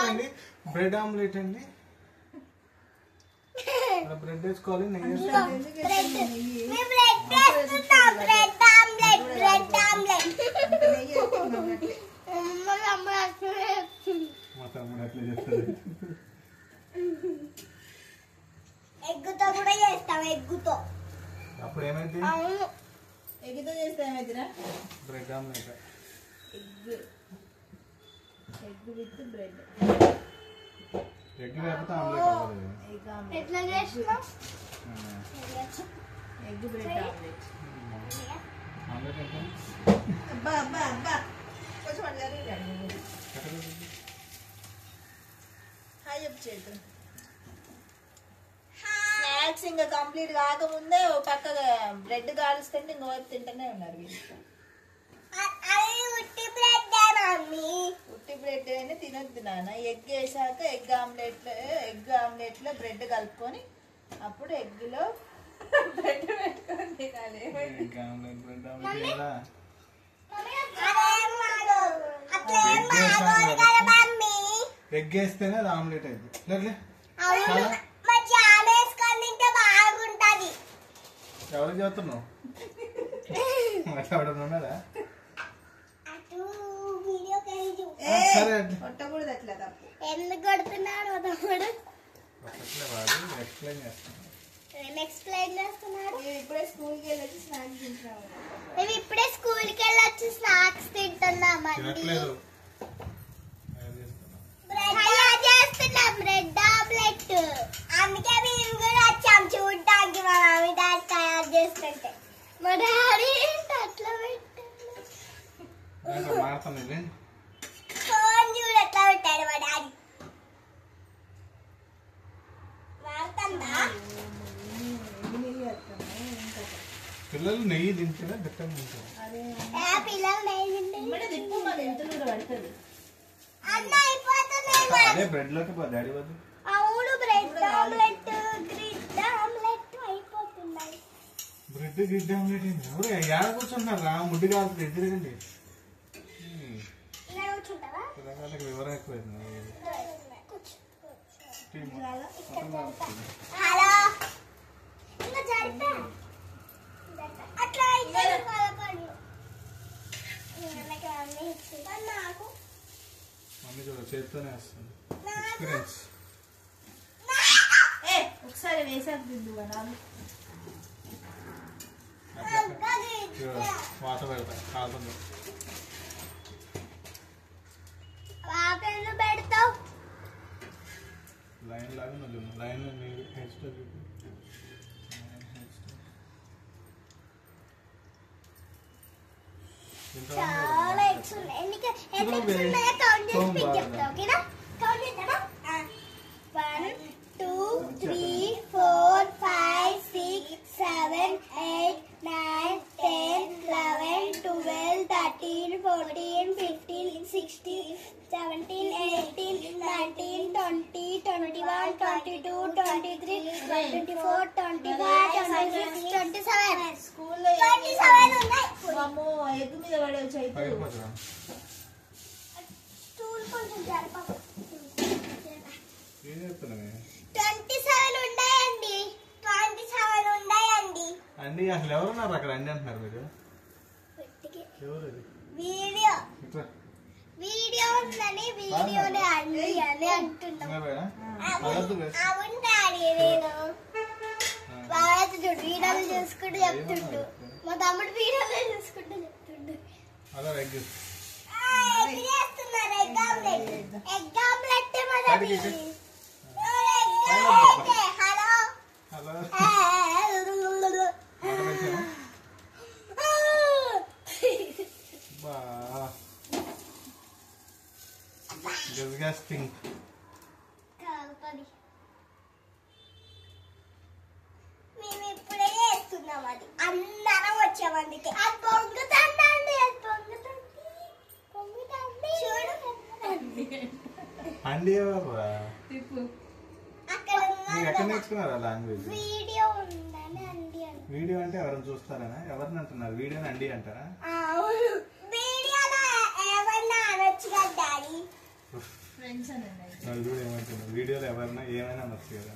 అండి bread omelette అండి. Bread వేసుకోవాలి, నెయ్యి మా తమ్ముడు అట్లా చేస్తాడు. ఎగ్గుతో కూడా చేస్తాం. ఎగ్గుతో అప్పుడు ఏమైంది? ఎగ్గుతో చేస్తే ఏమైందిరా? Bread omelette. Egg with bread. Egg లేకపోతే ఆమ్లెట్ అవ్వదు. ఎట్లా చేస్తాం? Egg bread omelette. ఆమ్లెట్ అంటే అబ్బా అబ్బా అబ్బా కొంచెం అడిగారు. హాయ్ చెప్పు చేద్దాం. స్నాక్స్ ఇంకా కంప్లీట్ కాకముందే ఓ పక్క బ్రెడ్ కాలుస్తుంటే ఇంకో వైపు తింటూనే ఉన్నారు వీళ్ళు. ఉట్టి బ్రెడ్ మమ్మీ. ఉట్టి బ్రెడ్ అయినా తినొద్దు నాన్న. ఎగ్ వేసాక ఎగ్ ఆమ్లెట్ లో బ్రెడ్ కలుపుకొని అప్పుడు ఎగ్ లో బ్రెడ్ పెట్టుకొని తినాలి. ఎగ్ ఆమ్లెట్, బ్రెడ్ ఆమ్లెట్ ఎలా? ఎగ్ వేస్తేనే అది ఆమ్లెట్ అయింది. ఎవరికి చెప్తున్నావు? ఉన్నాడా? కొట్టకూడదు అట్లా తప్పు. ఎందుకు కొడుతున్నాడు తమ్ముడు? ఎక్స్ప్లెయిన్ చేస్తున్నాడు. ఎక్స్ప్లెయిన్ చేస్తున్నాడు. ఇప్పుడే స్కూల్కి వెళ్ళొచ్చి స్నాక్స్ తింటున్నాము. మేము ఇప్పుడే స్కూల్కి వెళ్ళొచ్చి స్నాక్స్ తింటున్నామండి. చేస్తున్నాం బ్రెడ్ ఆమ్లెట్. అందుకే మేము కూడా వచ్చాం చూడటానికి మా మమ్మీ డాడీ తయారు చేస్తుంటే. మా డాడీ అట్లా పెట్టాడు. ఫోన్ చూడు ఎట్లా పెట్టాడు మా డాడీ. వాడుతుందా? పిల్లలు నెయ్యి తింటేనే గట్టిగా తింటారు. పిల్లలు నెయ్యి తింటే తిప్పు మన ఇంట్లో కూడా పడుతుంది. అదే బ్రెడ్ లోకి డాడీ వద్దు. అవును బ్రెడ్ ఆమ్లెట్ గ్రిడ్ ఆమ్లెట్ అయిపోతున్నాయి. బ్రెడ్ గ్రిడ్ ఆమ్లెట్ ఏంటి? ఎవరు ఏడ కూర్చుంటున్నారా? ముడ్డి కాదు ఎదురుగండి. వివరం ఎక్కువైంది. అట్లా మమ్మీ చూడ చేతితోనే వేస్తుంది. ఎక్స్పీరియన్స్. ఒకసారి వేసాక తిందు వాటర్ పెడతా కాలుతుంది. పెడతావు లైన్ లాగా లైన్ హెయిర్ స్టైల్ చాలా ఎగ్స్ ఉన్నాయి. ఎన్ని ఎగ్స్ ఉన్నాయో కౌంట్ చేసి మీకు చెప్తా. ఓకేనా? కౌంట్ చేద్దామా? 1 2 3 4 5 6 7 8 9 10 11 12 13 14 15 16 17 18 19 20 21 22 23 24 25 26 27 స్కూల్లో 27 ఉన్నాయి. అమ్మో ఎగ్ మీద పడవచ్చు. అయితే స్టూల్ కొంచెం జరప. 27 ఉన్నాయండి. 27 ఉన్నాయండి. అండి అసలు ఎవరున్నారు అక్కడ? అండి అంటున్నారు మీరు. ఎవరు వీడియో ఉందని వీడియోనే అండి అని అంటున్నాను. అవును డాడీ. నేను బాగా వీడియోలు చూసుకుంటూ చెప్తుండు. మా తమ్ముడు వీడియోలో చూసుకుంటూ చెప్తుండు. చేస్తున్నారు ఎగ్ ఆమ్లెట్. ఎగ్ ఆమ్లెట్ మనది. Disgusting. మేము ఇప్పుడే చేస్తున్నాం. అది అందరం వచ్చామందుకే. అది పొంగుతుందండి. అది పొంగుతుంది చూడు. అండి ఎవరు? తిప్పు. అక్కడ ఎక్కడ నేర్చుకున్నారా లాంగ్వేజ్? వీడియో ఉందని అండి అన్న. వీడియో అంటే ఎవరైనా చూస్తారనా? ఎవరిని అంటున్నారు? వీడియోని అండి అంటారా? వీడియోలో ఏమన్నా అనొచ్చు కదా డాడీ. ఫ్రెండ్స్ అని వీడియోలో ఎవరైనా ఏమైనా అనొచ్చు కదా.